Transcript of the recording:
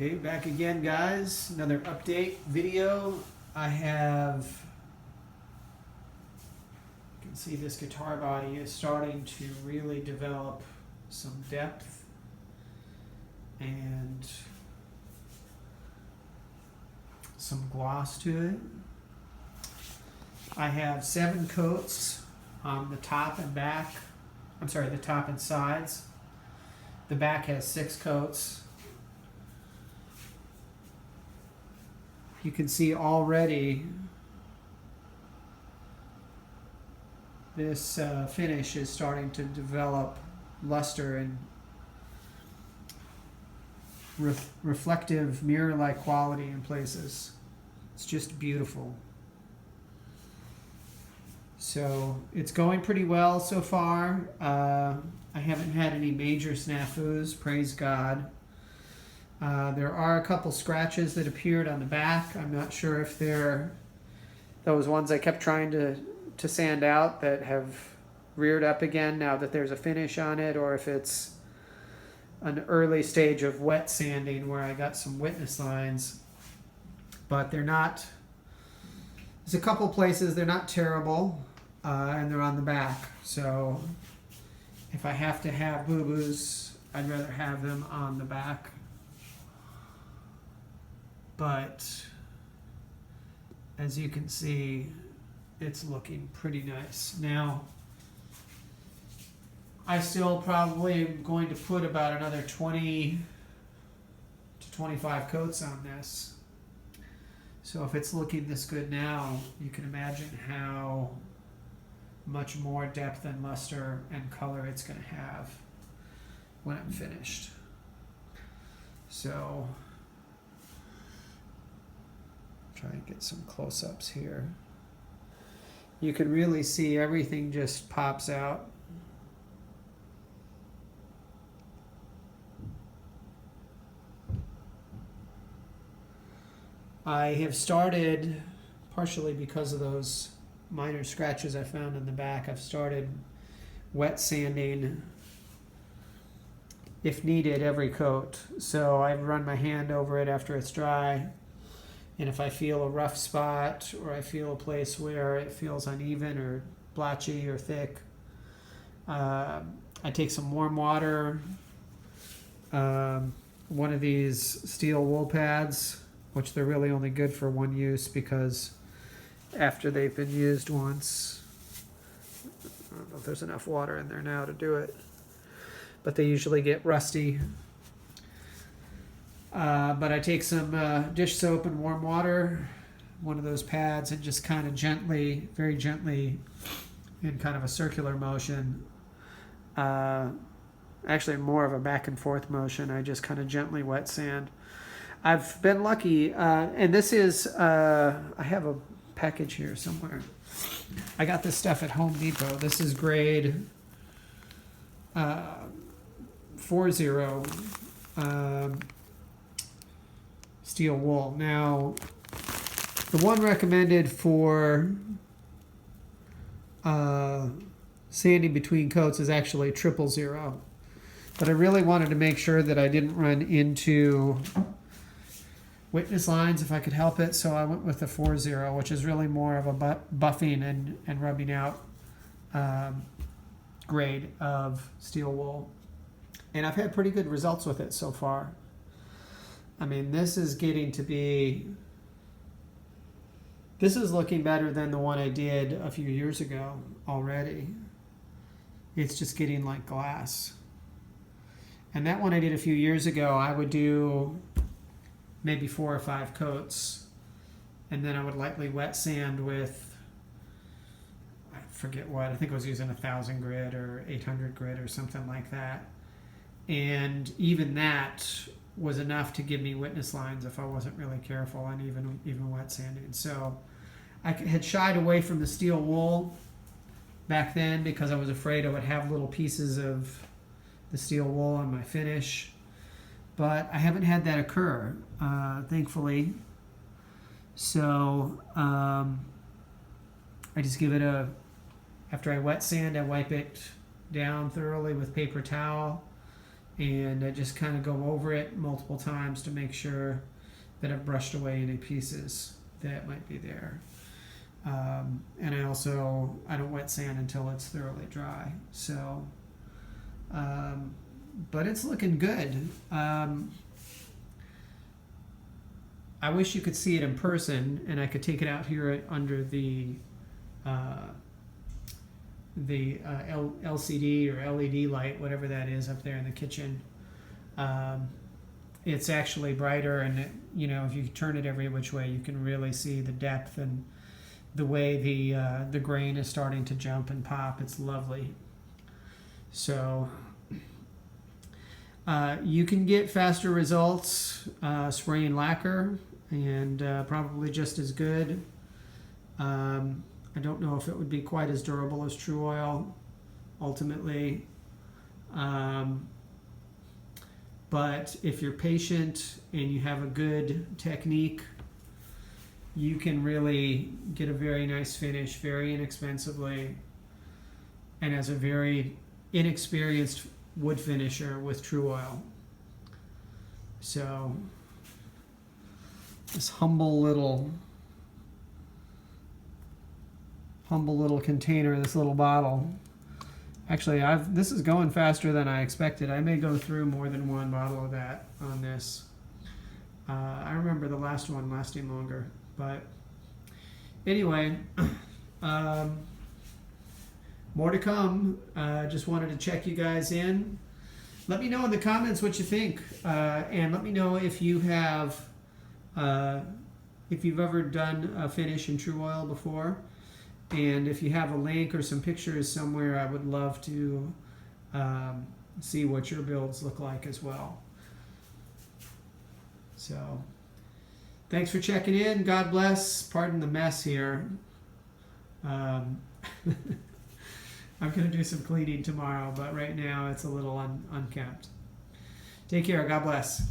Okay, back again, guys. Another update video. I have, you can see this guitar body is starting to really develop some depth and some gloss to it. I have 7 coats on the top and back. I'm sorry, the top and sides. The back has 6 coats. You can see already this finish is starting to develop luster and reflective mirror-like quality in places. It's just beautiful. So it's going pretty well so far. I haven't had any major snafus, praise God. There are a couple scratches that appeared on the back. I'm not sure if they're those ones I kept trying to sand out that have reared up again now that there's a finish on it, or if it's an early stage of wet sanding where I got some witness lines. But they're not, there's a couple places they're not terrible, and they're on the back. So if I have to have boo-boos, I'd rather have them on the back. But as you can see, it's looking pretty nice. Now, I still probably am going to put about another 20 to 25 coats on this. So if it's looking this good now, you can imagine how much more depth and luster and color it's going to have when I'm finished. So try and get some close-ups here. You can really see everything just pops out. I have started, partially because of those minor scratches I found in the back, I've started wet sanding, if needed, every coat. So I run my hand over it after it's dry. And if I feel a rough spot, or I feel a place where it feels uneven or blotchy or thick, I take some warm water, one of these steel wool pads, which they're really only good for one use because after they've been used once, I don't know if there's enough water in there now to do it, but they usually get rusty. But I take some dish soap and warm water, one of those pads, and just kind of gently, very gently, in kind of a circular motion, actually more of a back and forth motion, I just kind of gently wet sand. I've been lucky, and this is, I have a package here somewhere. I got this stuff at Home Depot. This is grade 40. Steel wool. Now, the one recommended for sanding between coats is actually 000, but I really wanted to make sure that I didn't run into witness lines if I could help it, so I went with the 40, which is really more of a buffing and rubbing out grade of steel wool, and I've had pretty good results with it so far. I mean, this is getting to be, this is looking better than the one I did a few years ago already. It's just getting like glass. And that one I did a few years ago, I would do maybe 4 or 5 coats, and then I would lightly wet sand with, I forget what, I think I was using 1,000 grit or 800 grit or something like that. And even that was enough to give me witness lines if I wasn't really careful and even wet sanding. So I had shied away from the steel wool back then because I was afraid I would have little pieces of the steel wool on my finish. But I haven't had that occur, thankfully. So I just give it after I wet sand, I wipe it down thoroughly with paper towel and I just kind of go over it multiple times to make sure that I've brushed away any pieces that might be there. And I don't wet sand until it's thoroughly dry. So, but it's looking good. I wish you could see it in person, and I could take it out here under the LCD or LED light, whatever that is, up there in the kitchen. It's actually brighter, and if you turn it every which way, you can really see the depth and the way the grain is starting to jump and pop. It's lovely. So you can get faster results spraying lacquer, and probably just as good. I don't know if it would be quite as durable as Tru-Oil ultimately. But if you're patient and you have a good technique, you can really get a very nice finish very inexpensively, and as a very inexperienced wood finisher with Tru-Oil. So this humble little container, this little bottle. Actually, this is going faster than I expected. I may go through more than one bottle of that on this. I remember the last one lasting longer. But anyway, more to come. Just wanted to check you guys in. Let me know in the comments what you think, and let me know if you have, if you've ever done a finish in Tru-Oil before, and if you have a link or some pictures somewhere, I would love to see what your builds look like as well. So, thanks for checking in. God bless. Pardon the mess here. I'm going to do some cleaning tomorrow, but right now it's a little unkempt. Take care. God bless.